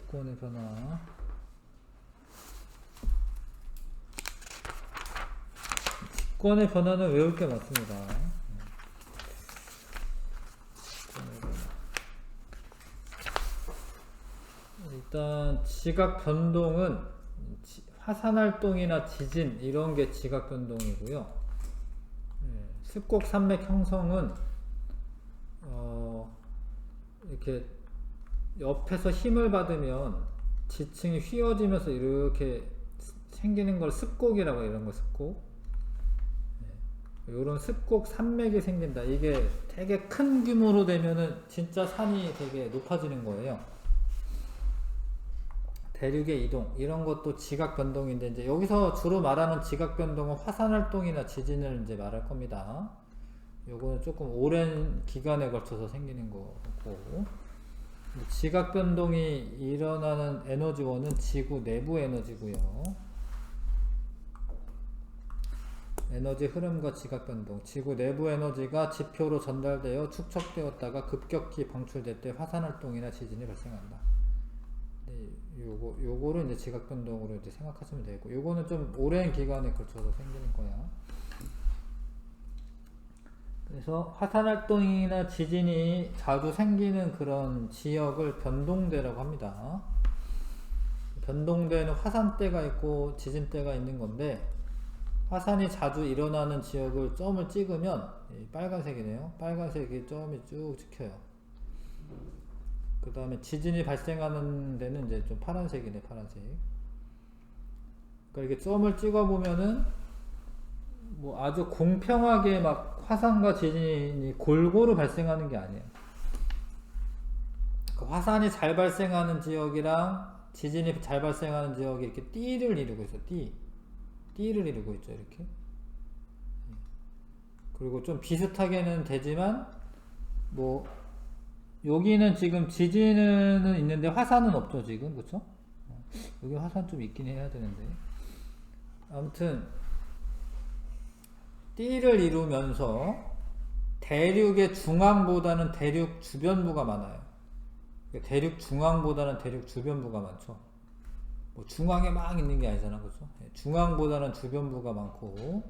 직권의 변화. 직권의 변화는 외울 게 많습니다. 일단 지각 변동은 화산활동이나 지진 이런 게 지각 변동이고요. 습곡 산맥 형성은 이렇게 옆에서 힘을 받으면 지층이 휘어지면서 이렇게 생기는 걸 습곡이라고 해요. 이런 거 습곡. 이런 습곡 산맥이 생긴다. 이게 되게 큰 규모로 되면은 진짜 산이 되게 높아지는 거예요. 대륙의 이동 이런 것도 지각 변동인데, 이제 여기서 주로 말하는 지각 변동은 화산 활동이나 지진을 이제 말할 겁니다. 요거는 조금 오랜 기간에 걸쳐서 생기는 거고, 지각 변동이 일어나는 에너지원은 지구 내부 에너지고요. 에너지 흐름과 지각 변동, 지구 내부 에너지가 지표로 전달되어 축적되었다가 급격히 방출될 때 화산 활동이나 지진이 발생한다. 요거를 이제 지각 변동으로 이제 생각하시면 되고, 요거는 좀 오랜 기간에 걸쳐서 생기는 거야. 그래서 화산 활동이나 지진이 자주 생기는 그런 지역을 변동대라고 합니다. 변동대는 화산대가 있고 지진대가 있는 건데, 화산이 자주 일어나는 지역을 점을 찍으면 빨간색이네요. 빨간색이 점이 쭉 찍혀요. 그 다음에 지진이 발생하는 데는 이제 좀 파란색이네, 파란색. 그러니까 이렇게 점을 찍어 보면은 뭐 아주 공평하게 막 화산과 지진이 골고루 발생하는 게 아니에요. 그 화산이 잘 발생하는 지역이랑 지진이 잘 발생하는 지역이 이렇게 띠를 이루고 있어. 띠를 이루고 있죠, 이렇게. 그리고 좀 비슷하게는 되지만, 뭐 여기는 지금 지진은 있는데 화산은 없죠, 지금. 그쵸? 여기 화산 좀 있긴 해야 되는데. 아무튼 띠를 이루면서 대륙의 중앙보다는 대륙 주변부가 많아요. 대륙 중앙보다는 대륙 주변부가 많죠. 뭐 중앙에 막 있는 게 아니잖아, 그죠? 중앙보다는 주변부가 많고,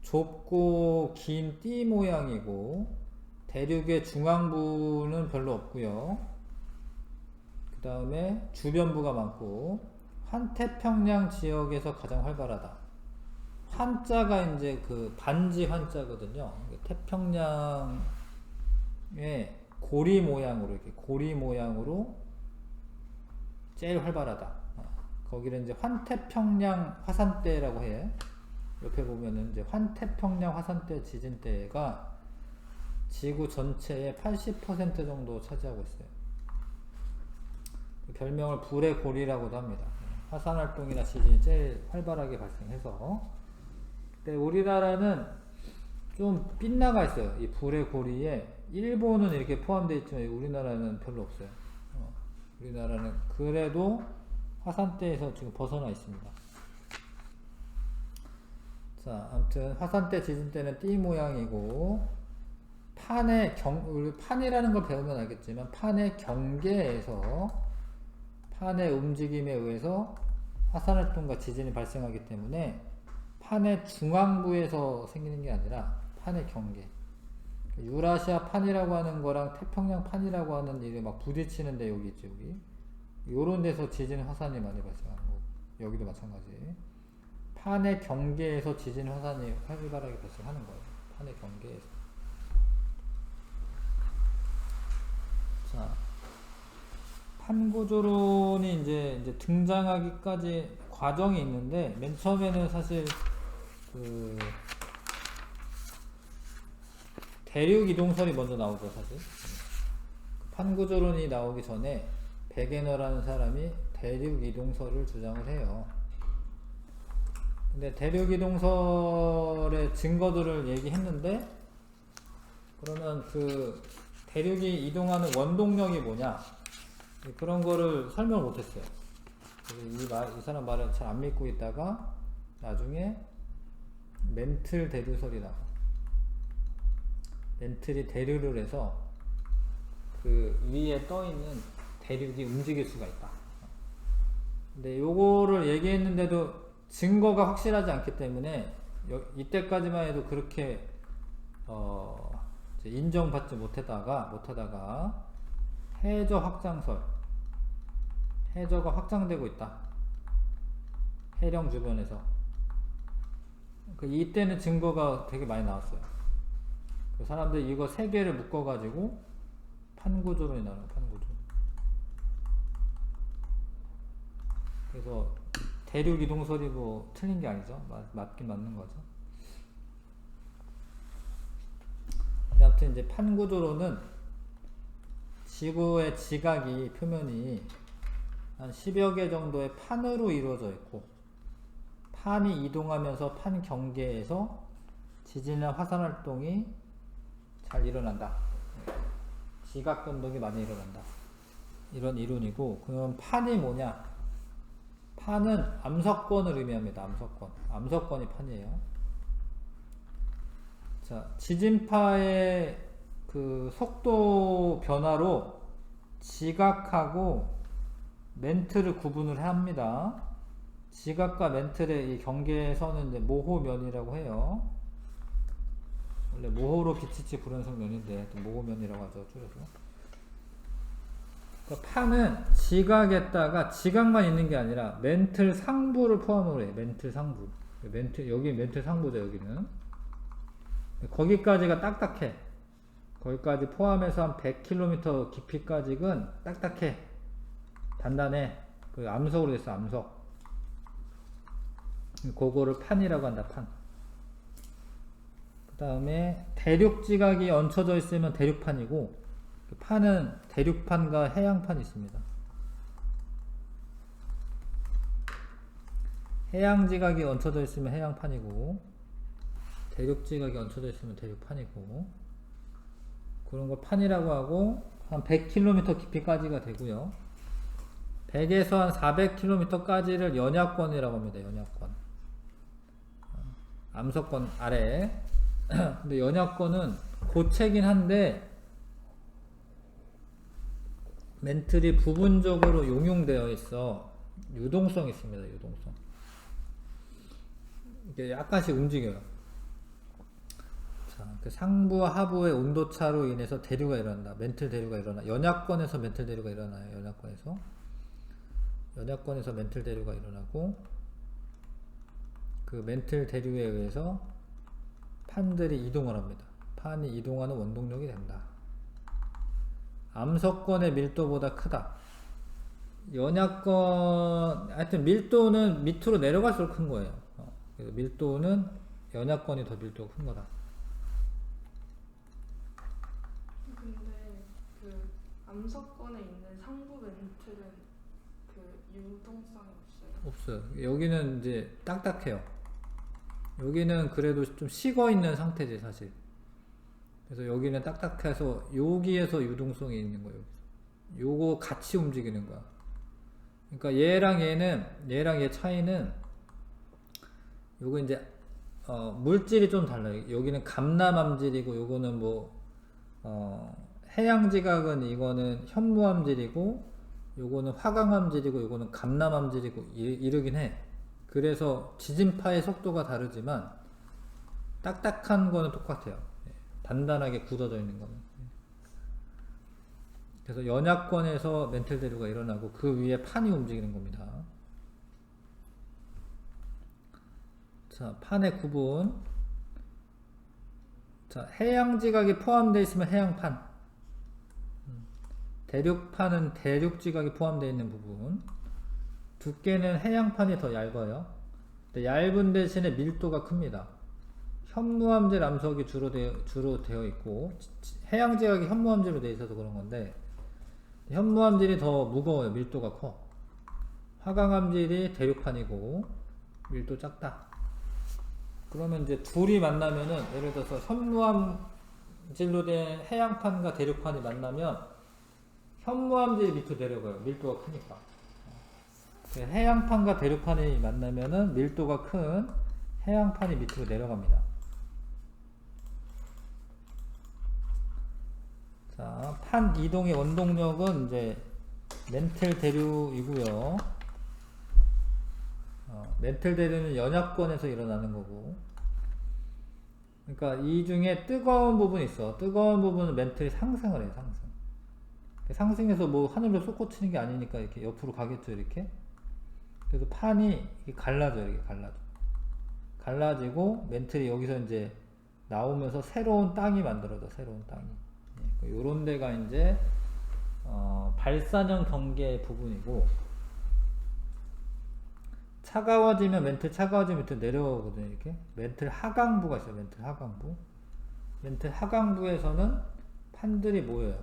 좁고 긴 띠 모양이고, 대륙의 중앙부는 별로 없고요. 그 다음에 주변부가 많고, 환태평양 지역에서 가장 활발하다. 환자가 이제 그 반지 환자거든요. 태평양의 고리 모양으로, 이렇게 고리 모양으로 제일 활발하다. 거기를 이제 환태평양 화산대라고 해. 옆에 보면은 이제 환태평양 화산대 지진대가 지구 전체의 80% 정도 차지하고 있어요. 별명을 불의 고리라고도 합니다. 화산 활동이나 지진이 제일 활발하게 발생해서. 근데 우리나라는 좀 빗나가 있어요. 이 불의 고리에 일본은 이렇게 포함되어 있지만 우리나라는 별로 없어요. 우리나라는 그래도 화산대에서 지금 벗어나 있습니다. 자, 아무튼 화산대 지진대는 띠 모양이고, 판이라는 걸 배우면 알겠지만 판의 경계에서 판의 움직임에 의해서 화산활동과 지진이 발생하기 때문에 판의 중앙부에서 생기는 게 아니라 판의 경계, 유라시아 판이라고 하는 거랑 태평양 판이라고 하는 일이 막 부딪히는데, 여기 있지, 여기 요런 데서 지진 화산이 많이 발생하는 거고, 여기도 마찬가지. 판의 경계에서 지진 화산이 활발하게 발생하는 거예요. 판의 경계에서. 자, 판구조론이 이제 등장하기까지 과정이 있는데, 맨 처음에는 사실 그 대륙 이동설이 먼저 나오죠, 사실. 판구조론이 나오기 전에 베게너라는 사람이 대륙 이동설을 주장을 해요. 근데 대륙 이동설의 증거들을 얘기했는데, 그러면 그 대륙이 이동하는 원동력이 뭐냐, 그런 거를 설명을 못했어요. 이 사람 말을 잘 안 믿고 있다가 나중에 멘틀 대류설이 나와. 멘틀이 대류를 해서 그 위에 떠 있는 대륙이 움직일 수가 있다. 근데 요거를 얘기했는데도 증거가 확실하지 않기 때문에 이때까지만 해도 그렇게 이제 인정받지 못하다가 해저 확장설, 해저가 확장되고 있다. 해령 주변에서. 이때는 증거가 되게 많이 나왔어요. 그 사람들이 이거 세 개를 묶어가지고 판구조론이 나와요. 판구조. 그래서 대륙 이동설이 뭐 틀린 게 아니죠. 맞긴 맞는 거죠. 아무튼 이제 판구조론은 지구의 지각이 표면이 한 10여 개 정도의 판으로 이루어져 있고, 판이 이동하면서 판 경계에서 지진이나 화산 활동이 잘 일어난다. 지각 변동이 많이 일어난다. 이런 이론이고, 그럼 판이 뭐냐? 판은 암석권을 의미합니다. 암석권이 판이에요. 자, 지진파의 그 속도 변화로 지각하고 멘트를 구분을 합니다. 지각과 멘틀의 이 경계선은 이제 모호면이라고 해요. 원래 모호로 비치치 불연성 면인데 또 모호면이라고 하죠, 줄여서. 그러니까 판은 지각에다가 지각만 있는 게 아니라 멘틀 상부를 포함을 해요. 멘틀 상부. 여기 멘틀 상부죠, 여기는. 거기까지가 딱딱해. 거기까지 포함해서 한 100km 깊이까지는 딱딱해. 단단해. 그 암석으로 됐어, 암석. 그거를 판이라고 한다, 판. 그 다음에 대륙지각이 얹혀져 있으면 대륙판이고, 판은 대륙판과 해양판이 있습니다. 해양지각이 얹혀져 있으면 해양판이고, 대륙지각이 얹혀져 있으면 대륙판이고, 그런 걸 판이라고 하고, 한 100km 깊이까지가 되고요. 100에서 한 400km까지를 연약권이라고 합니다. 연약권. 암석권 아래. 근데 연약권은 고체긴 한데 멘틀이 부분적으로 용융되어 있어. 유동성이 있습니다. 유동성. 이게 약간씩 움직여요. 자, 그 상부와 하부의 온도차로 인해서 대류가 일어난다. 멘틀 대류가 일어나. 연약권에서 멘틀 대류가 일어나요. 연약권에서 멘틀 대류가 일어나고, 그 멘틀 대류에 의해서 판들이 이동을 합니다. 판이 이동하는 원동력이 된다. 암석권의 밀도보다 크다. 연약권, 하여튼 밀도는 밑으로 내려갈수록 큰 거예요. 그래서 밀도는 연약권이 더 밀도가 큰 거다. 근데 그 암석권에 있는 상부 멘틀은 그 유동성이 없어요? 없어요. 여기는 이제 딱딱해요. 여기는 그래도 좀 식어 있는 상태지, 사실. 그래서 여기는 딱딱해서 여기에서 유동성이 있는 거예요. 요거 같이 움직이는 거야. 그러니까 얘랑 얘 차이는, 요거 이제 물질이 좀 달라요. 여기는 감남암질이고, 요거는 뭐 해양지각은 이거는 현무암질이고, 요거는 화강암질이고, 요거는 감남암질이고 이러긴 해. 그래서 지진파의 속도가 다르지만 딱딱한 거는 똑같아요. 단단하게 굳어져 있는 거는. 그래서 연약권에서 멘틀 대류가 일어나고 그 위에 판이 움직이는 겁니다. 자, 판의 구분. 자, 해양지각이 포함되어 있으면 해양판. 대륙판은 대륙지각이 포함되어 있는 부분. 두께는 해양판이 더 얇아요. 얇은 대신에 밀도가 큽니다. 현무암질 암석이 주로 되어 있고, 해양지각이 현무암질로 되어 있어서 그런 건데, 현무암질이 더 무거워요. 밀도가 커. 화강암질이 대륙판이고 밀도 작다. 그러면 이제 둘이 만나면은, 예를 들어서 현무암질로 된 해양판과 대륙판이 만나면 현무암질이 밑으로 내려가요. 밀도가 크니까. 해양판과 대륙판이 만나면은 밀도가 큰 해양판이 밑으로 내려갑니다. 자, 판 이동의 원동력은 이제 멘틀 대류이고요. 멘틀 대류는 연약권에서 일어나는 거고, 그러니까 이 중에 뜨거운 부분이 있어. 뜨거운 부분은 멘틀이 상승을 해요. 상승해서 뭐 하늘로 솟구치는 게 아니니까 이렇게 옆으로 가겠죠. 이렇게. 그래서 판이 이렇게 갈라져요. 이렇게 갈라지고 멘틀이 여기서 이제 나오면서 새로운 땅이 만들어져. 새로운 땅이. 요런 데가 이제 발산형 경계 부분이고, 차가워지면 밑으로 내려오거든요. 이렇게 멘틀 하강부가 있어요. 멘틀 하강부에서는 판들이 모여요.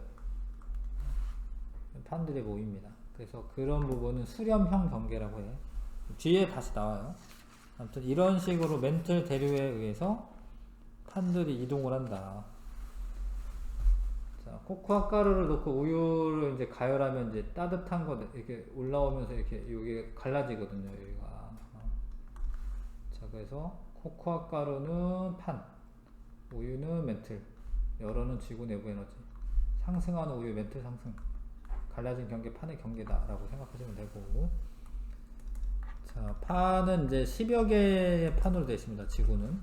판들이 모입니다. 그래서 그런 부분은 수렴형 경계라고 해요. 뒤에 다시 나와요. 아무튼 이런 식으로 멘틀 대류에 의해서 판들이 이동을 한다. 자, 코코아 가루를 넣고 우유를 이제 가열하면 이제 따뜻한 거 이렇게 올라오면서 이렇게 여기 갈라지거든요. 여기가. 자, 그래서 코코아 가루는 판, 우유는 멘틀, 열어는 지구 내부 에너지. 상승하는 우유 멘틀 상승. 갈라진 경계 판의 경계다라고 생각하시면 되고. 자, 판은 이제 10여 개의 판으로 되어 있습니다. 지구는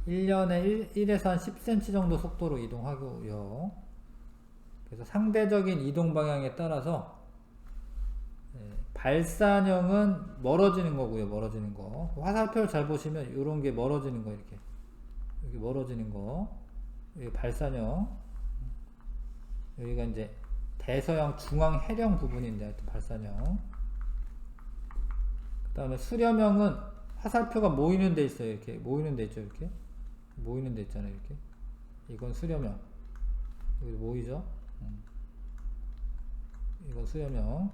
1년에 1에서 한 10cm 정도 속도로 이동하고요. 그래서 상대적인 이동 방향에 따라서 발산형은 멀어지는 거고요. 멀어지는 거. 화살표를 잘 보시면 이런 게 멀어지는 거. 이렇게 멀어지는 거. 여기 발산형. 여기가 이제 대서양 중앙 해령 부분인데 하여튼 발산형. 그 다음에 수렴형은 화살표가 모이는 데 있어요. 이렇게 모이는 데 있죠. 이렇게 모이는 데 있잖아요. 이렇게. 이건 수렴형. 여기 모이죠. 이건 수렴형.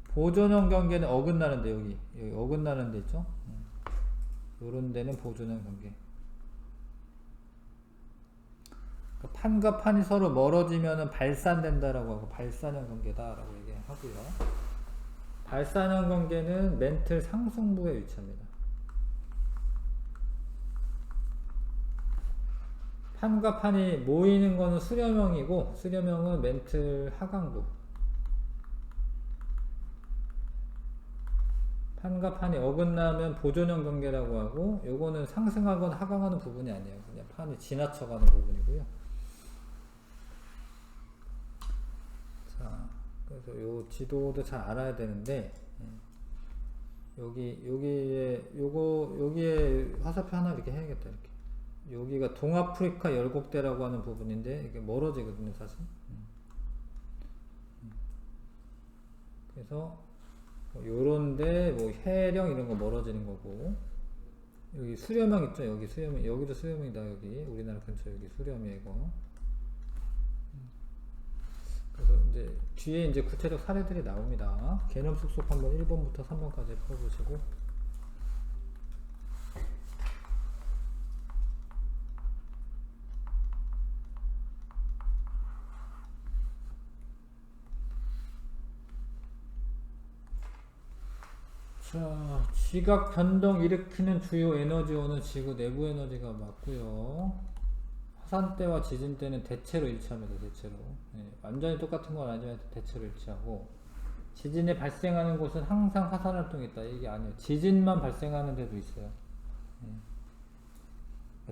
보존형 경계는 어긋나는데 여기 어긋나는 데 있죠. 요런 데는 보존형 경계. 그러니까 판과 판이 서로 멀어지면은 발산된다라고 하고 발산형 경계다라고 얘기하고요. 발산형 경계는 멘틀 상승부에 위치합니다. 판과 판이 모이는 거는 수렴형이고, 수렴형은 멘틀 하강부. 판과 판이 어긋나면 보존형 경계라고 하고, 요거는 상승하거나 하강하는 부분이 아니에요. 그냥 판이 지나쳐가는 부분이고요. 자, 그래서 요 지도도 잘 알아야 되는데, 여기에 화살표 하나 이렇게 해야겠다. 이렇게. 여기가 동아프리카 열곡대라고 하는 부분인데, 이게 멀어지거든요, 사실. 그래서, 요런데, 뭐, 해령 이런 거 멀어지는 거고, 여기 수렴형 있죠? 여기 수렴형, 여기도 수렴형이다, 여기. 우리나라 근처 여기 수렴이고. 그래서 이제, 뒤에 이제 구체적 사례들이 나옵니다. 개념 쑥쑥 한번 1번부터 3번까지 풀어보시고. 자, 지각 변동 일으키는 주요 에너지원은 지구 내부 에너지가 맞고요. 화산대와 지진대는 대체로 일치합니다. 대체로. 완전히 똑같은 건 아니지만 대체로 일치하고, 지진이 발생하는 곳은 항상 화산활동이 있다. 이게 아니에요. 지진만 발생하는 데도 있어요.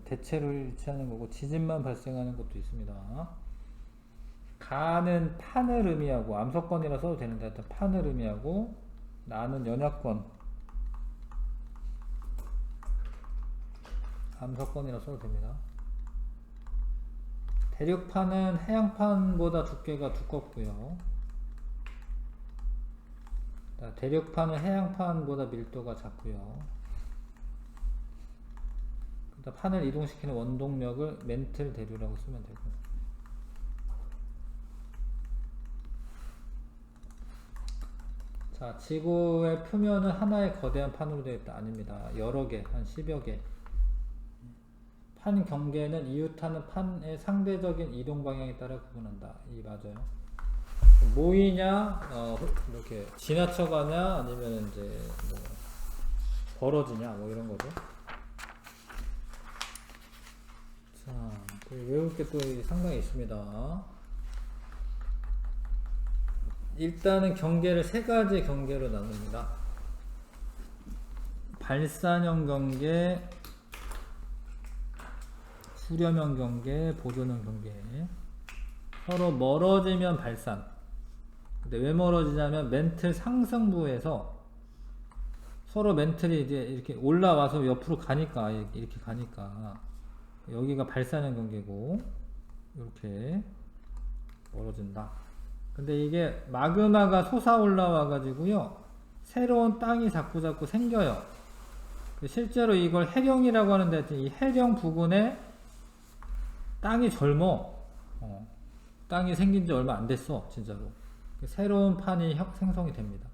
대체로 일치하는 거고, 지진만 발생하는 곳도 있습니다. 가는 판을 의미하고, 암석권이라 써도 되는데 하여튼 판을 의미하고, 나는 연약권, 암석권이라 써도 됩니다. 대륙판은 해양판보다 두께가 두껍고요. 대륙판은 해양판보다 밀도가 작고요. 판을 이동시키는 원동력을 멘틀 대류라고 쓰면 되고. 자, 지구의 표면은 하나의 거대한 판으로 되어 있다. 아닙니다. 여러 개, 한 10여 개. 판 경계는 이웃하는 판의 상대적인 이동 방향에 따라 구분한다. 이 맞아요. 모이냐, 이렇게 지나쳐가냐, 아니면 이제 뭐 벌어지냐, 뭐 이런 거죠. 자, 외울 게 또 상당히 있습니다. 일단은 경계를 세 가지 경계로 나눕니다. 발산형 경계, 수렴형 경계, 보존형 경계. 서로 멀어지면 발산. 근데 왜 멀어지냐면 멘틀 상승부에서 서로 멘틀이 이제 이렇게 올라와서 옆으로 가니까, 이렇게 가니까 여기가 발산형 경계고 이렇게 멀어진다. 근데 이게 마그마가 솟아 올라와 가지고요 새로운 땅이 자꾸 생겨요. 실제로 이걸 해령이라고 하는데 이 해령 부근에 땅이 젊어. 땅이 생긴 지 얼마 안 됐어 진짜로. 새로운 판이 생성이 됩니다.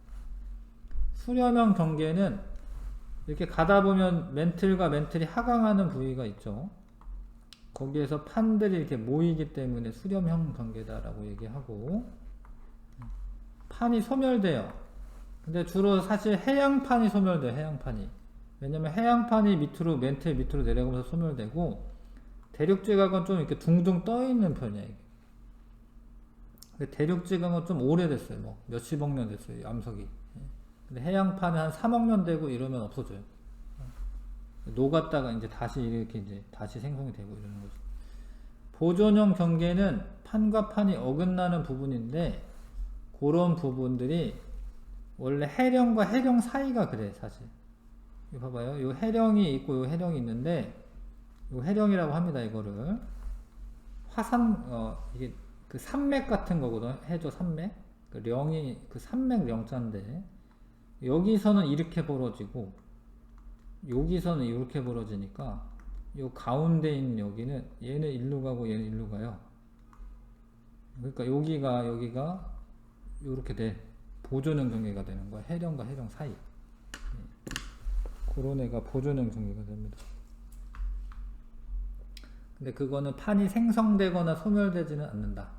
수렴형 경계는 이렇게 가다 보면 멘틀과 멘틀이 하강하는 부위가 있죠. 거기에서 판들이 이렇게 모이기 때문에 수렴형 경계다라고 얘기하고, 판이 소멸돼요. 근데 주로 사실 해양판이 소멸돼요. 해양판이. 왜냐면 해양판이 밑으로 멘틀 밑으로 내려가면서 소멸되고, 대륙지각은 좀 이렇게 둥둥 떠 있는 편이야 이게. 대륙지각은 좀 오래됐어요. 뭐 몇십억 년 됐어요. 암석이. 근데 해양판은 한 3억 년 되고 이러면 없어져요. 녹았다가 이제 다시 이렇게 이제 다시 생성이 되고 이러는 거죠. 보존형 경계는 판과 판이 어긋나는 부분인데, 그런 부분들이 원래 해령과 해령 사이가 그래 사실. 이거 봐봐요. 요 해령이 있고 요 해령이 있는데, 요 해령이라고 합니다. 이거를 화산 이게 그 산맥 같은 거거든. 해저 산맥. 그 령이 그 산맥 령자인데, 여기서는 이렇게 벌어지고 여기서는 이렇게 벌어지니까 요 가운데 있는 여기는 얘는 일로 가고 얘는 일로 가요. 그러니까 여기가 요렇게 돼. 보존형 경계가 되는 거야. 해령과 해령 사이. 그런 애가 보존형 경계가 됩니다. 근데 그거는 판이 생성되거나 소멸되지는 않는다.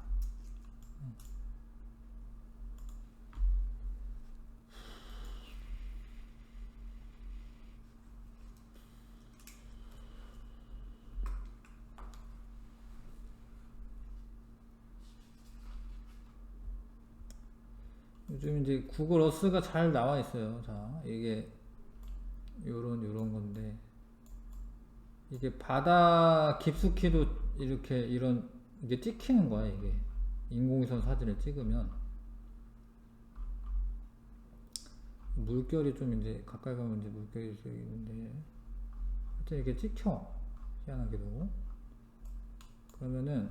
요즘 이제 구글 어스가 잘 나와 있어요. 자, 이게 요런 건데, 이게 바다 깊숙이도 이렇게 이게 찍히는 거야. 이게 인공위성 사진을 찍으면 물결이 좀 이제 가까이 가면 이제 물결이 있는데, 하여튼 이게 찍혀. 희한하게도. 그러면은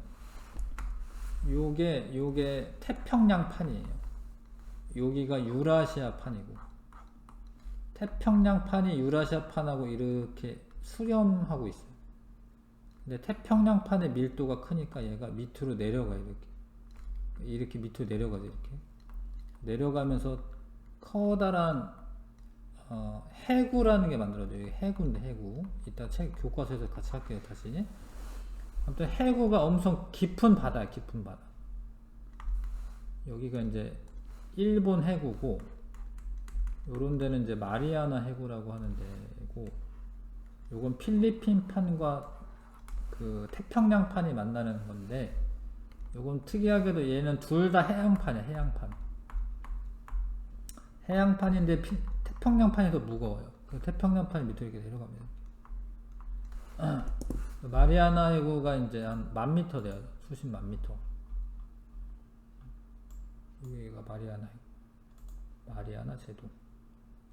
요게 태평양 판이에요. 여기가 유라시아 판이고, 태평양 판이 유라시아 판하고 이렇게 수렴하고 있어요. 근데 태평양 판의 밀도가 크니까 얘가 밑으로 내려가요. 이렇게 밑으로 내려가죠. 이렇게 내려가면서 커다란 해구라는 게 만들어져요. 해구인데, 해구. 이따 책 교과서에서 같이 할게요. 다시. 아무튼 해구가 엄청 깊은 바다야. 깊은 바다. 여기가 이제 일본 해구고, 요런 데는 이제 마리아나 해구라고 하는 데고, 요건 필리핀 판과 그 태평양 판이 만나는 건데, 요건 특이하게도 얘는 둘 다 해양판이야. 해양판. 해양판인데 태평양 판이 더 무거워요. 그 태평양 판이 밑으로 이렇게 내려가면 마리아나 해구가 이제 한 10,000m 돼요. 수십만 미터. 여기가 마리아나 제도.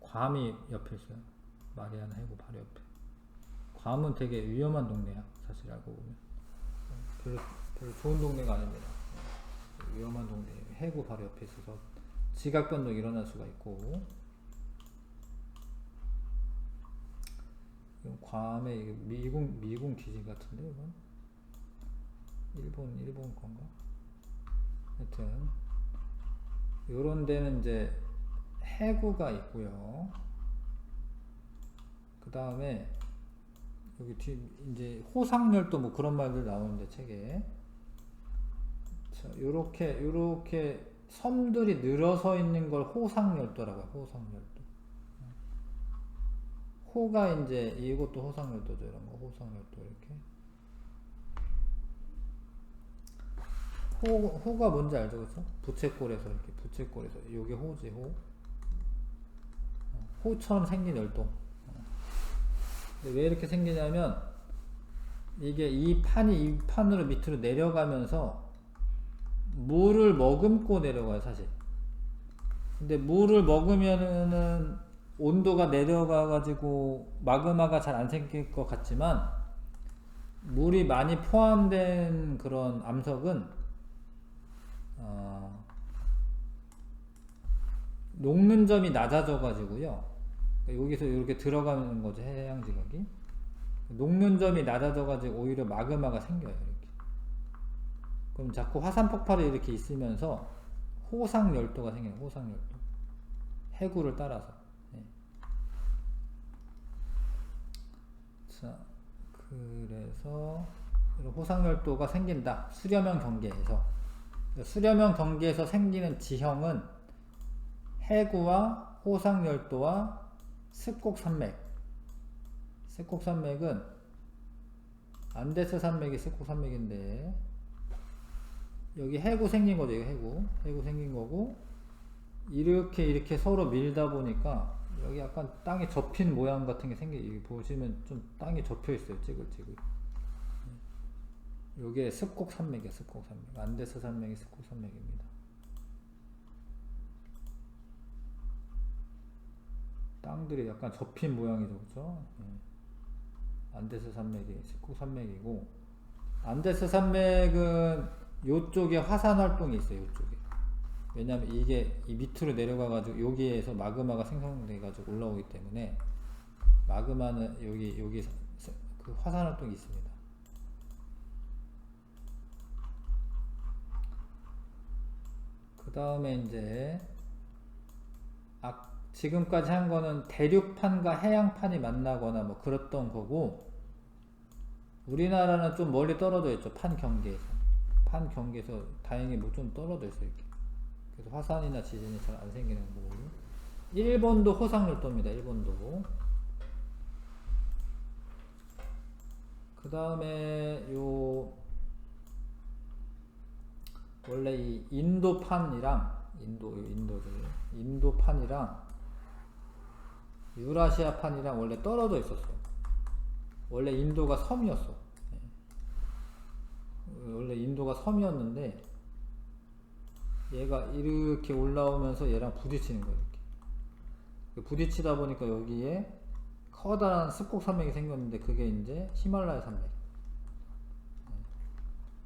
괌이 옆에 있어요. 마리아나 해구 바로 옆에. 괌은 되게 위험한 동네야. 사실 알고 보면. 별로 좋은 동네가 아닙니다. 위험한 동네예요. 해구 바로 옆에 있어서 지각 변동이 일어날 수가 있고. 괌에 미군 기지 같은데, 이건? 일본 건가? 하여튼 요런 데는 이제 해구가 있고요. 그 다음에 여기 뒤 이제 호상열도 뭐 그런 말들 나오는데 책에, 자, 요렇게 섬들이 늘어서 있는 걸 호상열도라고 해요. 호상열도. 호가 이제 이것도 호상열도죠. 이런 거 호상열도 이렇게. 호가 뭔지 알죠, 그렇죠? 부채꼴에서 이렇게 부채꼴에서 요게 호지 호. 호처럼 생긴 열동. 근데 왜 이렇게 생기냐면 이게 이 판으로 밑으로 내려가면서 물을 머금고 내려가요, 사실. 근데 물을 먹으면은 온도가 내려가가지고 마그마가 잘 안 생길 것 같지만 물이 많이 포함된 그런 암석은 녹는 점이 낮아져가지고요. 여기서 이렇게 들어가는 거죠, 해양 지각이. 녹는 점이 낮아져가지고 오히려 마그마가 생겨요, 이렇게. 그럼 자꾸 화산 폭발이 이렇게 있으면서 호상 열도가 생겨요, 호상 열도. 해구를 따라서. 네. 자, 그래서 호상 열도가 생긴다. 수렴형 경계에서. 수렴형 경계에서 생기는 지형은 해구와 호상 열도와 습곡산맥. 습곡산맥은 안데스 산맥이 습곡산맥인데 여기 해구 생긴 거죠. 해구 생긴 거고 이렇게 서로 밀다 보니까 여기 약간 땅에 접힌 모양 같은 게 여기 보시면 좀 땅이 접혀 있어요. 찌글찌글. 요게 습곡산맥이에요. 습곡산맥. 안데스 산맥이 습곡산맥입니다. 땅들이 약간 접힌 모양이죠, 그렇죠? 안데스 산맥이 습곡산맥이고 안데스 산맥은 요쪽에 화산 활동이 있어요. 요쪽에. 왜냐면 이게 이 밑으로 내려가가지고 여기에서 마그마가 생성돼가지고 올라오기 때문에 마그마는 여기 그 화산 활동이 있습니다. 그 다음에 이제 지금까지 한 거는 대륙판과 해양판이 만나거나 뭐 그랬던 거고 우리나라는 좀 멀리 떨어져 있죠. 판 경계에서 다행히 뭐 좀 떨어져 있어요. 이렇게. 그래서 화산이나 지진이 잘 안 생기는 거고 일본도 호상열도입니다. 일본도. 그 다음에 원래 이 인도판이랑 인도판이랑 유라시아판이랑 원래 떨어져 있었어. 원래 인도가 섬이었어. 원래 인도가 섬이었는데 얘가 이렇게 올라오면서 얘랑 부딪히는 거예요. 이렇게. 부딪히다 보니까 여기에 커다란 습곡산맥이 생겼는데 그게 이제 히말라야 산맥.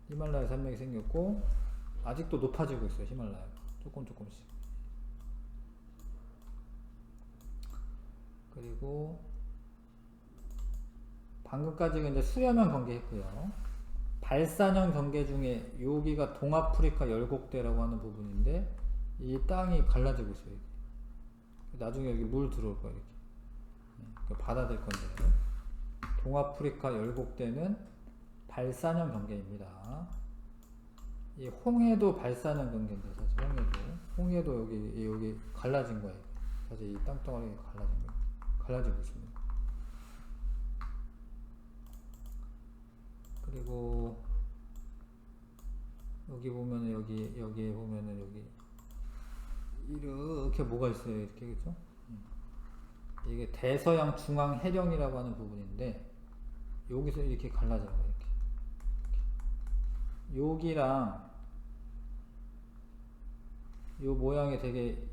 히말라야 산맥이 생겼고 아직도 높아지고 있어요. 히말라야가 조금씩. 그리고 방금까지가 이제 수렴형 경계했고요. 발산형 경계 중에 여기가 동아프리카 열곡대라고 하는 부분인데 이 땅이 갈라지고 있어요. 나중에 여기 물 들어올 거예요. 이렇게. 바다 될 건데 동아프리카 열곡대는 발산형 경계입니다. 이 홍해도 발산형 경계인데 사실 홍해도 여기 갈라진 거예요. 사실 이 땅덩어리가 갈라지고 있습니다. 그리고 여기에 보면은 여기 이렇게 뭐가 있어요. 이렇게 그죠? 이게 대서양 중앙 해령이라고 하는 부분인데 여기서 이렇게 갈라져요. 이렇게. 여기랑 요 모양이 되게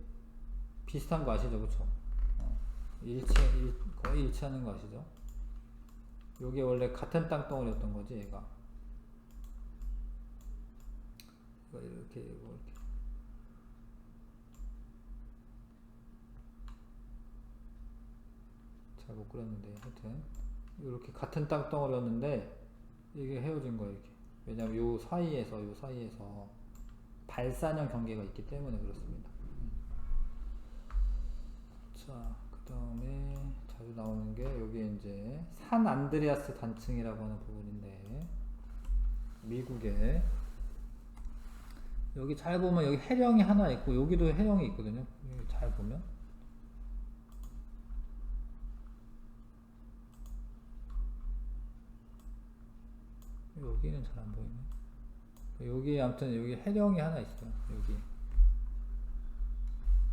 비슷한 거 아시죠? 그쵸? 거의 일치하는 거 아시죠? 요게 원래 같은 땅덩어리였던 거지, 얘가. 이렇게. 잘 못 그렸는데, 하여튼. 이렇게 같은 땅덩어리였는데, 이게 헤어진 거예요, 이렇게. 왜냐면 요 사이에서 발산형 경계가 있기 때문에 그렇습니다. 자, 그 다음에 자주 나오는 게 여기 이제 산 안드레아스 단층이라고 하는 부분인데 미국에 여기 잘 보면 여기 해령이 하나 있고 여기도 해령이 있거든요. 여기 잘 보면 여기는 잘 안 보이네. 여기 아무튼 여기 해령이 하나 있어요. 여기.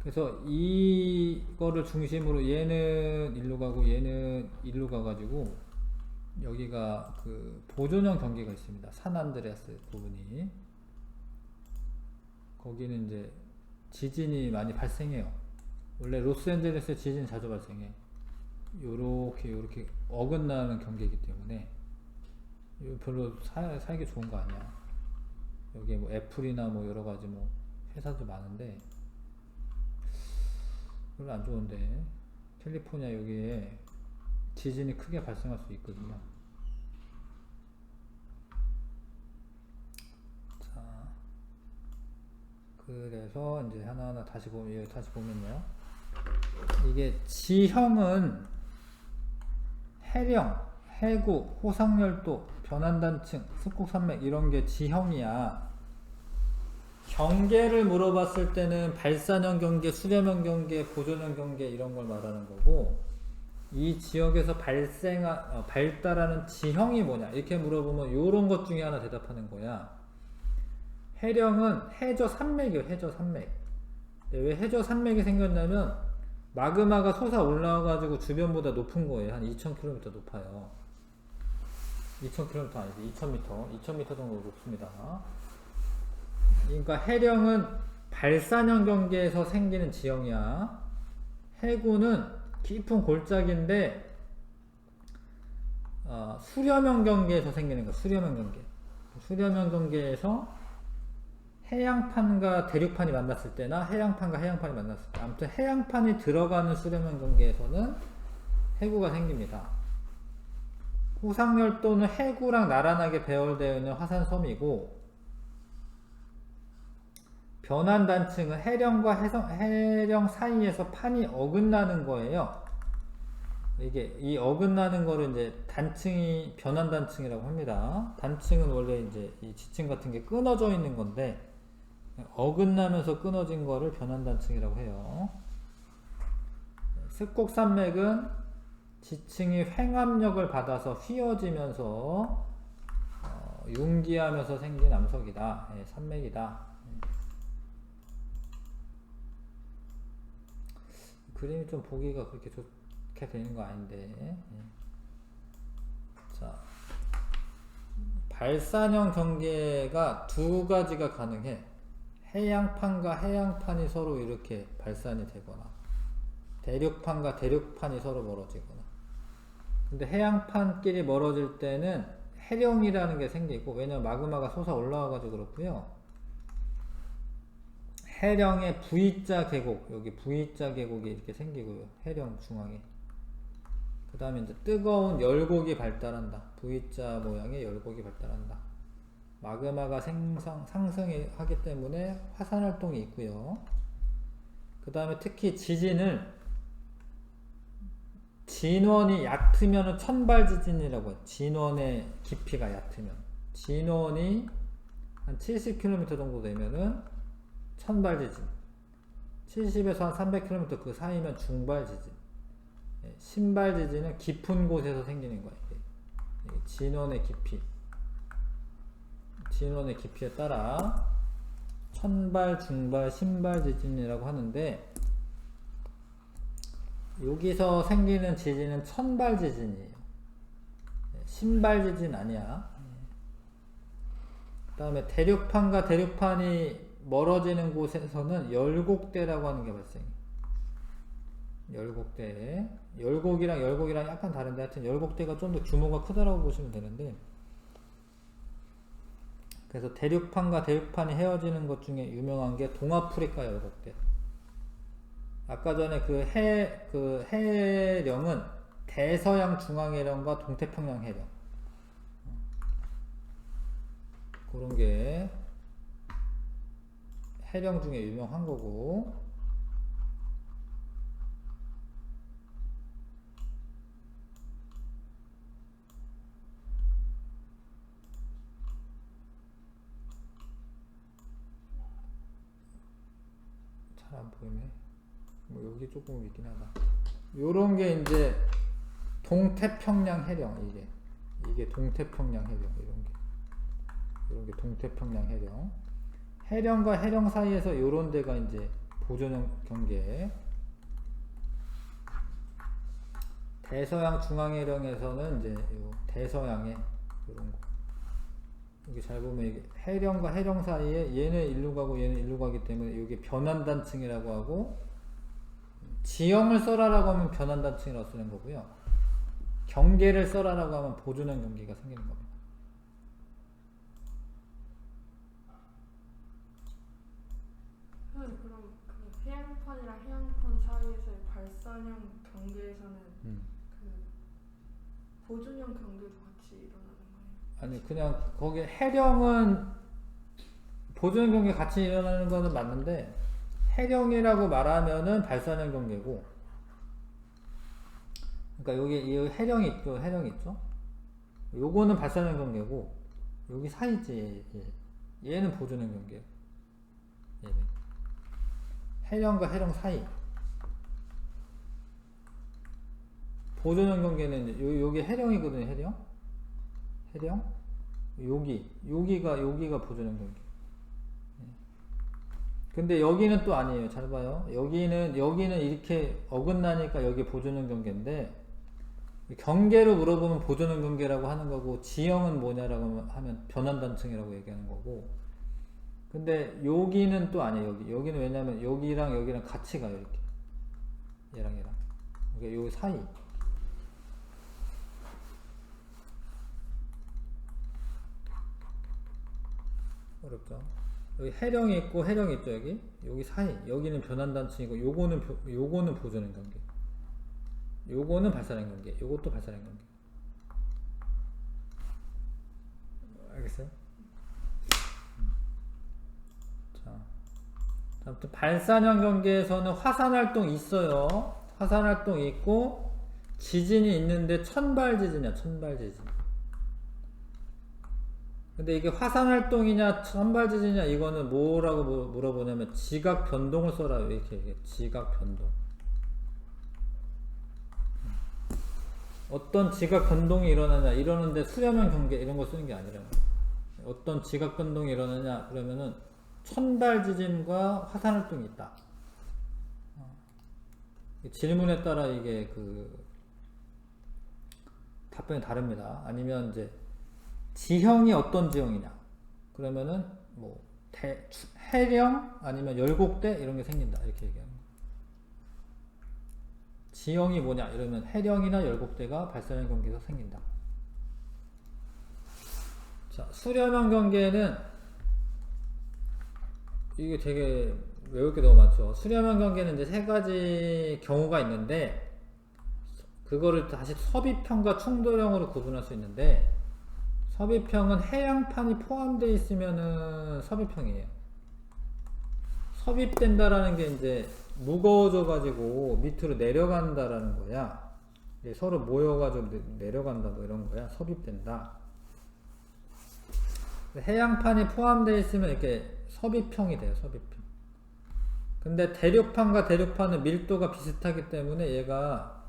그래서 이거를 중심으로 얘는 일로 가고 얘는 일로 가가지고 여기가 그 보존형 경계가 있습니다. 산안드레아스 부분이. 거기는 이제 지진이 많이 발생해요. 원래 로스앤젤레스에 지진 자주 발생해. 요렇게 어긋나는 경계이기 때문에 별로 살기 좋은 거 아니야. 여기에 뭐 애플이나 뭐 여러 가지 뭐 회사도 많은데 별로 안 좋은데 캘리포니아 여기에 지진이 크게 발생할 수 있거든요. 자, 그래서 이제 하나하나 다시 보면요. 이게 지형은 해령, 해구, 호상열도, 변환단층, 습곡산맥 이런 게 지형이야. 경계를 물어봤을 때는 발산형 경계, 수렴형 경계, 보존형 경계 이런 걸 말하는 거고, 이 지역에서 발달하는 지형이 뭐냐 이렇게 물어보면 요런 것 중에 하나 대답하는 거야. 해령은 해저 산맥이에요. 해저 산맥. 왜 해저 산맥이 생겼냐면 마그마가 솟아 올라와가지고 주변보다 높은 거예요. 한 2000km 높아요. 2000km 아니지, 2000m 정도 높습니다. 그러니까 해령은 발산형 경계에서 생기는 지형이야. 해구는 깊은 골짜기인데 수렴형 경계에서 생기는 거야. 수렴형 경계에서 해양판과 대륙판이 만났을 때나 해양판과 해양판이 만났을 때, 아무튼 해양판이 들어가는 수렴형 경계에서는 해구가 생깁니다. 호상열도는 해구랑 나란하게 배열되어 있는 화산섬이고, 변환단층은 해령과 해령 사이에서 판이 어긋나는 거예요. 이 어긋나는 거를 이제 단층이 변환단층이라고 합니다. 단층은 원래 이제 이 지층 같은 게 끊어져 있는 건데, 어긋나면서 끊어진 거를 변환단층이라고 해요. 습곡산맥은 지층이 횡압력을 받아서 휘어지면서 융기하면서 생긴 암석이다. 산맥이다. 그림이 좀 보기가 그렇게 좋게 되는 거 아닌데. 자, 발산형 경계가 두 가지가 가능해. 해양판과 해양판이 서로 이렇게 발산이 되거나, 대륙판과 대륙판이 서로 멀어지거나. 근데 해양판끼리 멀어질 때는 해령이라는 게 생기고, 왜냐면 마그마가 솟아 올라와가지고 그렇고요. 해령의 V자 계곡, 여기 V자 계곡이 이렇게 생기고요. 해령 중앙에. 그 다음에 이제 뜨거운 열곡이 발달한다. V자 모양의 열곡이 발달한다. 마그마가 상승하기 때문에 화산활동이 있고요. 그 다음에 특히 지진을 진원이 얕으면 천발지진이라고 해요. 진원의 깊이가 얕으면. 진원이 한 70km 정도 되면은 천발지진. 70에서 한 300km 그 사이면 중발지진. 신발지진은 깊은 곳에서 생기는 거예요. 진원의 깊이. 진원의 깊이에 따라 천발, 중발, 신발 지진이라고 하는데, 여기서 생기는 지진은 천발 지진이에요. 신발 지진 아니야. 그 다음에 대륙판과 대륙판이 멀어지는 곳에서는 열곡대라고 하는 게 발생해. 열곡대. 열곡이랑 약간 다른데, 하여튼 열곡대가 좀 더 규모가 크다라고 보시면 되는데, 그래서 대륙판과 대륙판이 헤어지는 것 중에 유명한 게 동아프리카 열곡대. 아까 전에 그 해령은 대서양 중앙해령과 동태평양 해령. 그런 게 해령 중에 유명한 거고, 잘 안 보이네. 뭐 여기 조금 있긴 하다. 요런 게 이제 동태평양 해령, 이게 동태평양 해령, 이런 게 그런 게 동태평양 해령. 해령과 해령 사이에서 요런 데가 이제 보존형 경계. 대서양 중앙해령에서는 이제 요 대서양에 요런 거. 여기 잘 보면 이게 해령과 해령 사이에 얘는 일로 가고 얘는 일로 가기 때문에 이게 변환단층이라고 하고, 지형을 써라라고 하면 변환단층이라고 쓰는 거고요. 경계를 써라라고 하면 보존형 경계가 생기는 겁니다. 그럼 그 해양판이랑 해양판 사이에서의 발산형 경계에서는 그 보존형 경계도 같이 일어나는 거예요? 아니, 그냥 거기 해령은 보존형 경계 같이 일어나는 거는 맞는데, 해령이라고 말하면은 발산형 경계고, 그러니까 여기 이 해령이 있죠, 해령이 있죠. 요거는 발산형 경계고, 여기 사이지. 얘는 보존형 경계. 얘는 해령과 해령 사이. 보존형 경계는 여기 해령이거든요, 해령. 해령. 여기가 보존형 경계. 근데 여기는 또 아니에요. 잘 봐요. 여기는 이렇게 어긋나니까 여기 보존형 경계인데, 경계로 물어보면 보존형 경계라고 하는 거고, 지형은 뭐냐라고 하면 변환단층이라고 얘기하는 거고. 근데 여기는 또 아니에요. 여기는 왜냐면 여기랑 같이 가요. 이렇게. 얘랑. 그러니까 요 사이. 어렵죠? 여기 해령이 있고 해령이 있죠. 여기 사이. 여기는 변환단층이고, 요거는 보존형 경계. 요거는 발산형 경계. 요것도 발산형 경계. 알겠어요? 자, 아무튼 발산형 경계에서는 화산활동이 있어요. 화산활동이 있고 지진이 있는데 천발지진이야. 천발지진. 근데 이게 화산활동이냐 천발지진이냐, 이거는 뭐라고 물어보냐면 지각 변동을 써라 이렇게 얘기해. 지각 변동. 어떤 지각 변동이 일어나냐, 이러는데 수렴형 경계 이런 거 쓰는 게 아니라, 어떤 지각 변동이 일어나냐 그러면은 천발지진과 화산활동이 있다. 질문에 따라 이게 답변이 다릅니다. 아니면 이제 지형이 어떤 지형이냐 그러면은 뭐 해령 아니면 열곡대 이런 게 생긴다 이렇게 얘기하는 거예요. 지형이 뭐냐 이러면 해령이나 열곡대가 발산형 경계에서 생긴다. 자, 수렴형 경계는 이게 되게 외울 게 너무 많죠. 수렴형 경계는 이제 세 가지 경우가 있는데, 그거를 다시 섭입형과 충돌형으로 구분할 수 있는데, 섭입형은 해양판이 포함되어 있으면은 섭입형이에요. 섭입된다라는 게 이제 무거워져 가지고 밑으로 내려간다라는 거야. 서로 모여가지고 내려간다 뭐 이런 거야. 섭입된다. 해양판이 포함되어 있으면 이렇게 섭입형이 돼요. 섭입형. 근데 대륙판과 대륙판은 밀도가 비슷하기 때문에 얘가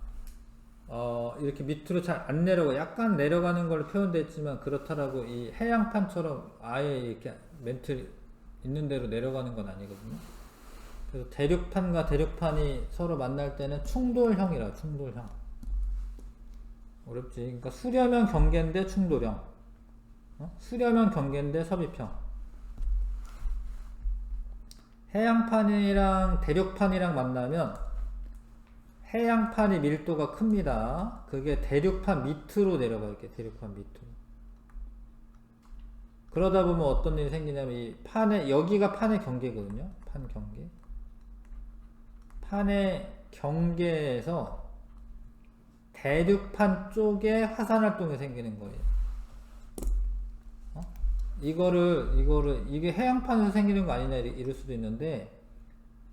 이렇게 밑으로 잘 안 내려가, 약간 내려가는 걸로 표현되어 있지만, 그렇다라고 이 해양판처럼 아예 이렇게 멘트 있는 대로 내려가는 건 아니거든요. 그래서 대륙판과 대륙판이 서로 만날 때는 충돌형이라. 충돌형. 어렵지. 그러니까 수렴형 경계인데 충돌형, 수렴형 경계인데 섭입형. 해양판이랑 대륙판이랑 만나면 해양판이 밀도가 큽니다. 그게 대륙판 밑으로 내려가. 이렇게 대륙판 밑으로. 그러다 보면 어떤 일이 생기냐면, 이 판의, 여기가 판의 경계거든요. 판 경계. 판의 경계에서 대륙판 쪽에 화산활동이 생기는 거예요. 이게 해양판에서 생기는 거 아니냐 이럴 수도 있는데,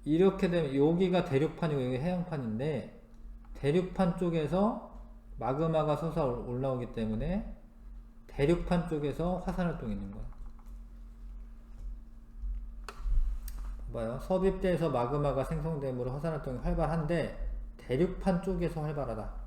이렇게 되면 여기가 대륙판이고 여기 해양판인데, 대륙판 쪽에서 마그마가 솟아 올라오기 때문에 대륙판 쪽에서 화산활동이 있는 거야. 봐요. 섭입대에서 마그마가 생성됨으로 화산활동이 활발한데 대륙판 쪽에서 활발하다.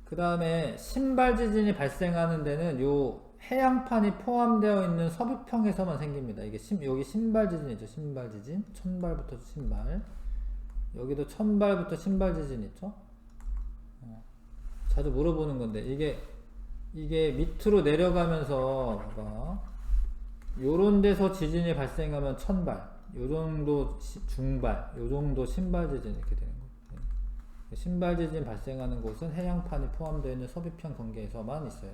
그 다음에 신발 지진이 발생하는 데는 요 해양판이 포함되어 있는 서부평에서만 생깁니다. 이게 여기 신발 지진이죠. 신발 지진. 천발부터 신발. 여기도 천발부터 신발 지진 있죠. 자주 물어보는 건데 이게 밑으로 내려가면서 봐봐. 요런 데서 지진이 발생하면 천발, 요 정도 중발, 요 정도 신발 지진 이렇게 되는 거예요. 신발 지진 발생하는 곳은 해양판이 포함되어 있는 서비평 경계에서만 있어요.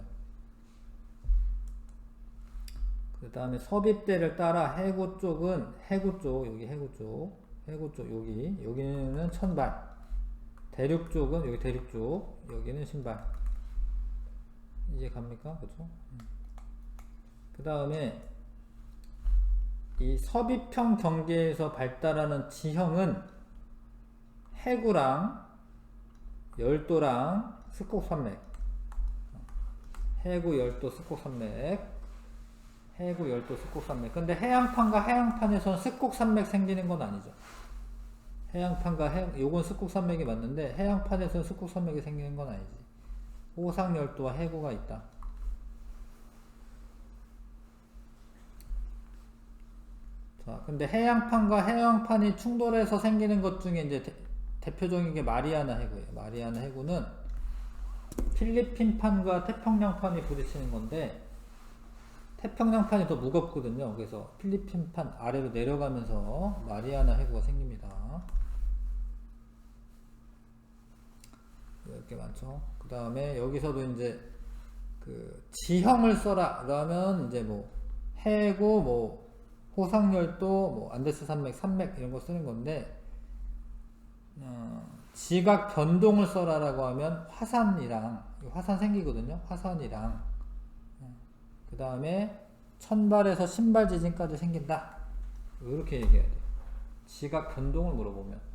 그 다음에 서빗대를 따라 해구 쪽은 해구 쪽, 여기 해구 쪽, 여기는 천발. 대륙 쪽은 여기 대륙 쪽, 여기는 신발. 이해 갑니까? 그죠? 그 다음에 이 서비평 경계에서 발달하는 지형은 해구랑 열도랑 습곡산맥, 해구, 열도, 습곡산맥, 해구, 열도, 습곡산맥. 근데 해양판과 해양판에서는 습곡산맥 생기는 건 아니죠. 해양판과 요건 습곡산맥이 맞는데 해양판에서는 습곡산맥이 생기는 건 아니지. 호상열도와 해구가 있다. 자, 근데 해양판과 해양판이 충돌해서 생기는 것 중에 이제 대표적인 게 마리아나 해구예요. 마리아나 해구는 필리핀판과 태평양판이 부딪히는 건데 태평양판이 더 무겁거든요. 그래서 필리핀판 아래로 내려가면서 마리아나 해구가 생깁니다. 이렇게 많죠. 그 다음에 여기서도 이제 그 지형을 써라 그러면 이제 뭐 해구, 뭐 호상열도, 뭐 안데스 산맥 이런 거 쓰는 건데 지각 변동을 써라라고 하면 화산이랑 화산 생기거든요. 화산이랑 그 다음에 천발에서 신발 지진까지 생긴다. 이렇게 얘기해야 돼요. 지각 변동을 물어보면.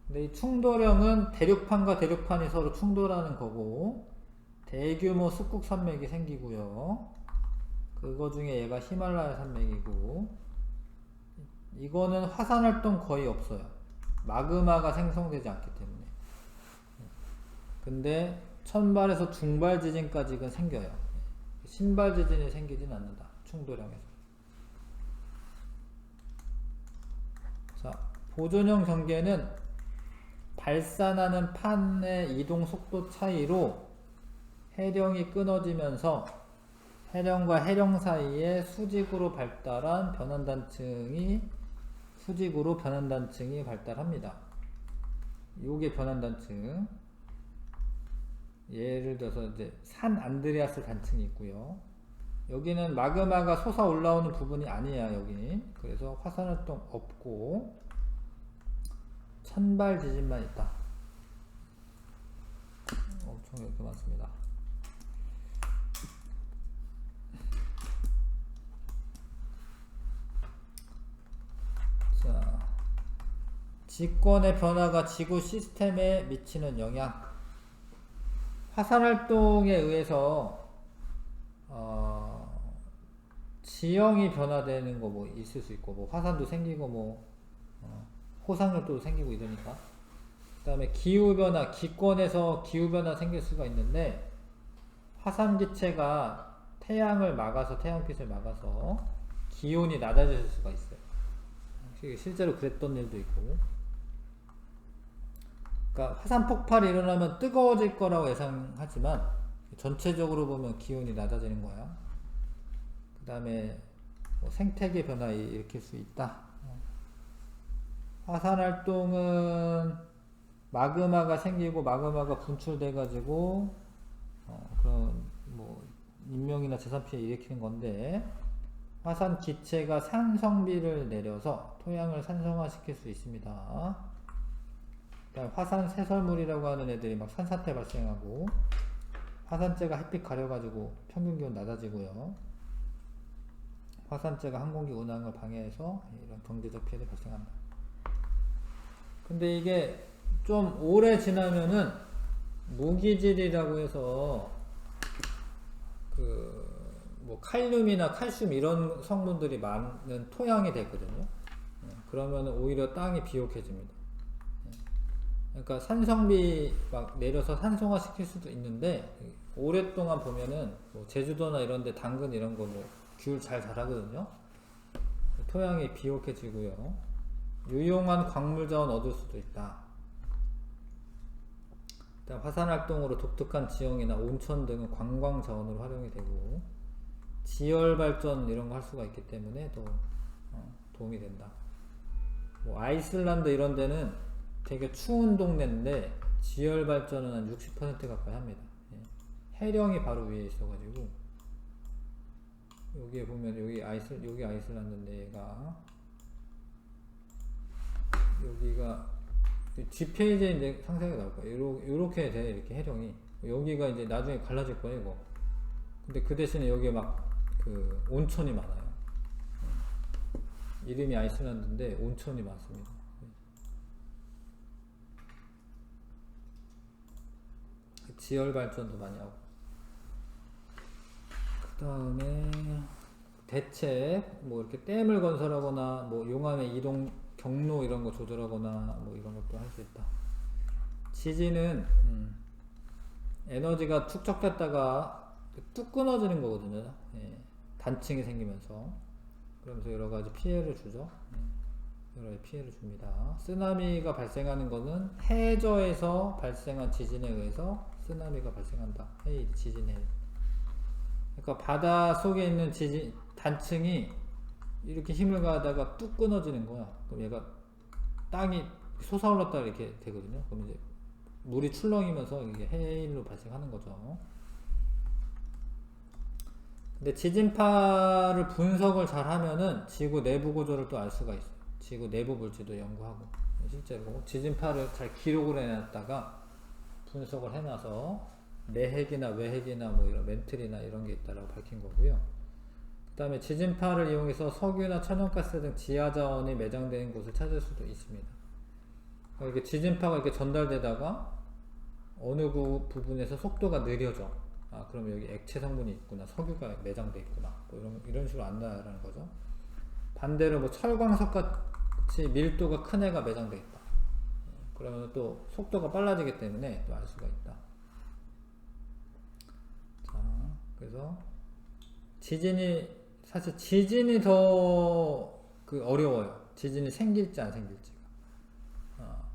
근데 이 충돌형은 대륙판과 대륙판이 서로 충돌하는 거고 대규모 습국 산맥이 생기고요. 그거 중에 얘가 히말라야 산맥이고 이거는 화산 활동 거의 없어요. 마그마가 생성되지 않기 때문에. 근데 천발에서 중발 지진까지는 생겨요. 신발 지진이 생기진 않는다. 충돌형에서. 자, 보존형 경계는 발산하는 판의 이동 속도 차이로 해령이 끊어지면서 해령과 해령 사이에 수직으로 변환단층이 발달합니다. 요게 변환단층. 예를 들어서 이제 산 안드레아스 단층이 있고요. 여기는 마그마가 솟아 올라오는 부분이 아니야, 여기. 그래서 화산 활동 없고 천발 지진만 있다. 엄청 이렇게 많습니다. 자, 지권의 변화가 지구 시스템에 미치는 영향. 화산 활동에 의해서 지형이 변화되는 거 뭐 있을 수 있고, 뭐 화산도 생기고, 뭐 호상열도 생기고 이러니까. 그 다음에 기후변화, 기권에서 기후변화 생길 수가 있는데 화산 기체가 태양빛을 막아서 기온이 낮아질 수가 있어요. 실제로 그랬던 일도 있고. 그러니까 화산 폭발이 일어나면 뜨거워질 거라고 예상하지만 전체적으로 보면 기온이 낮아지는 거야. 그 다음에 뭐 생태계 변화 일으킬 수 있다. 화산 활동은 마그마가 생기고 마그마가 분출돼 가지고 그런 뭐 인명이나 재산 피해 일으키는 건데 화산 기체가 산성비를 내려서 토양을 산성화시킬 수 있습니다. 화산 새설물이라고 하는 애들이 막 산사태 발생하고 화산재가 햇빛 가려가지고 평균 기온 낮아지고요. 화산재가 항공기 운항을 방해해서 이런 경제적 피해가 발생한다. 근데 이게 좀 오래 지나면은 무기질이라고 해서 뭐 칼륨이나 칼슘 이런 성분들이 많은 토양이 되거든요. 그러면 오히려 땅이 비옥해집니다. 그러니까 산성비 막 내려서 산성화 시킬 수도 있는데 오랫동안 보면은 뭐 제주도나 이런데 당근 이런 거 뭐 귤 잘 자라거든요. 토양이 비옥해지고요. 유용한 광물 자원 얻을 수도 있다. 일단 화산 활동으로 독특한 지형이나 온천 등은 관광 자원으로 활용이 되고 지열 발전 이런 거 할 수가 있기 때문에 또 도움이 된다. 뭐 아이슬란드 이런 데는 되게 추운 동네인데 지열 발전은 한 60% 가까이 합니다. 예. 해령이 바로 위에 있어가지고 여기에 보면 여기 아이슬란드인데 여기가 뒷페이지에 이제 상세하게 나올 거예요. 요렇게 돼, 이렇게 해령이. 여기가 이제 나중에 갈라질 거예요, 이거. 근데 그 대신에 여기에 막 그 온천이 많아요. 이름이 아이슬란드인데 온천이 많습니다. 지열 발전도 많이 하고. 그 다음에 대책, 뭐 이렇게 댐을 건설하거나, 뭐 용암의 이동 경로 이런 거 조절하거나, 뭐 이런 것도 할 수 있다. 지진은 에너지가 축적됐다가 뚝 끊어지는 거거든요. 예. 단층이 생기면서. 그러면서 여러 가지 피해를 주죠. 여러 가지 피해를 줍니다. 쓰나미가 발생하는 것은 해저에서 발생한 지진에 의해서 쓰나미가 발생한다. 지진해. 그러니까 바다 속에 있는 지진 단층이 이렇게 힘을 가하다가 뚝 끊어지는 거야. 그럼 얘가 땅이 솟아올랐다 이렇게 되거든요. 그럼 이제 물이 출렁이면서 이게 해일로 발생하는 거죠. 근데 지진파를 분석을 잘 하면은 지구 내부 구조를 또 알 수가 있어요. 지구 내부 물질도 연구하고. 실제로 지진파를 잘 기록을 해놨다가 분석을 해놔서 내핵이나 외핵이나 뭐 이런 멘틀이나 이런 게 있다라고 밝힌 거고요. 그 다음에 지진파를 이용해서 석유나 천연가스 등 지하자원이 매장되는 곳을 찾을 수도 있습니다. 그러니까 이게 지진파가 이렇게 전달되다가 어느 부분에서 속도가 느려져. 아, 그럼 여기 액체 성분이 있구나, 석유가 매장돼 있구나, 뭐 이런 식으로 안다라는 거죠. 반대로 뭐 철광석 같이 밀도가 큰 애가 매장돼 있다. 그러면 또 속도가 빨라지기 때문에 또 알 수가 있다. 자, 그래서 사실 지진이 더 어려워요. 지진이 생길지 안 생길지가.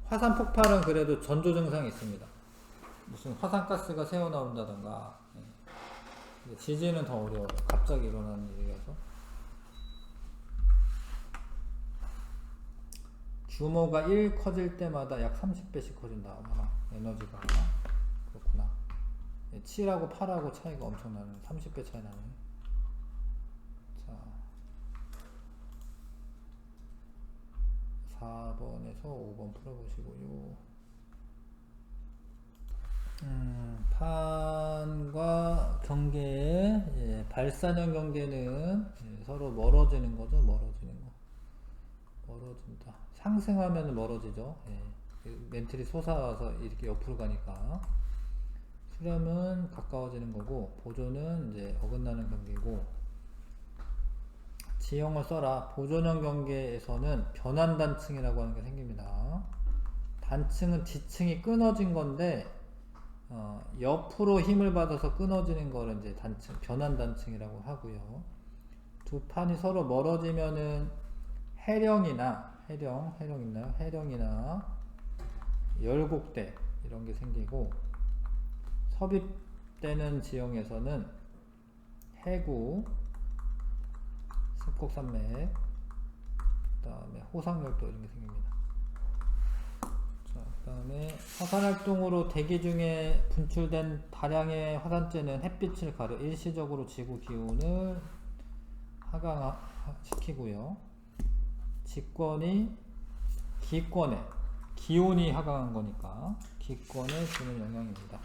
화산 폭발은 그래도 전조 증상이 있습니다. 무슨 화산가스가 새어나온다던가. 지진은 더 어려워요. 갑자기 일어나는 일이라서. 규모가 1 커질 때마다 약 30배씩 커진다. 에너지가. 그렇구나. 7하고 8하고 차이가 엄청 나는, 30배 차이 나네. 자, 4번에서 5번 풀어보시고요. 판과 경계의 발산형 경계는 서로 멀어지는 거죠. 멀어진다. 상승하면 멀어지죠. 멘틀이 솟아와서 이렇게 옆으로 가니까. 수렴은 가까워지는 거고, 보존은 이제 어긋나는 경계고. 지형을 써라. 보존형 경계에서는 변환단층이라고 하는 게 생깁니다. 단층은 지층이 끊어진 건데, 옆으로 힘을 받아서 끊어지는 거를 이제 변환단층이라고 하고요. 두 판이 서로 멀어지면은 해령 있나요? 해령이나 열곡대 이런 게 생기고, 섭입되는 지형에서는 해구, 습곡산맥, 그 다음에 호상열도 이런 게 생깁니다. 그 다음에 화산활동으로 대기 중에 분출된 다량의 화산재는 햇빛을 가려 일시적으로 지구 기온을 하강시키고요. 기온이 하강한 거니까 기권에 주는 영향입니다.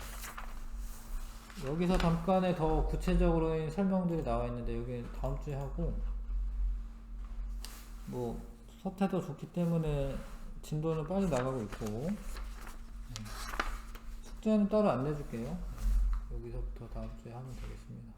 여기서 잠깐의 더 구체적으로인 설명들이 나와 있는데 여기 다음 주에 하고, 뭐 서태도 좋기 때문에 진도는 빨리 나가고 있고, 숙제는 따로 안 내줄게요. 여기서부터 다음 주에 하면 되겠습니다.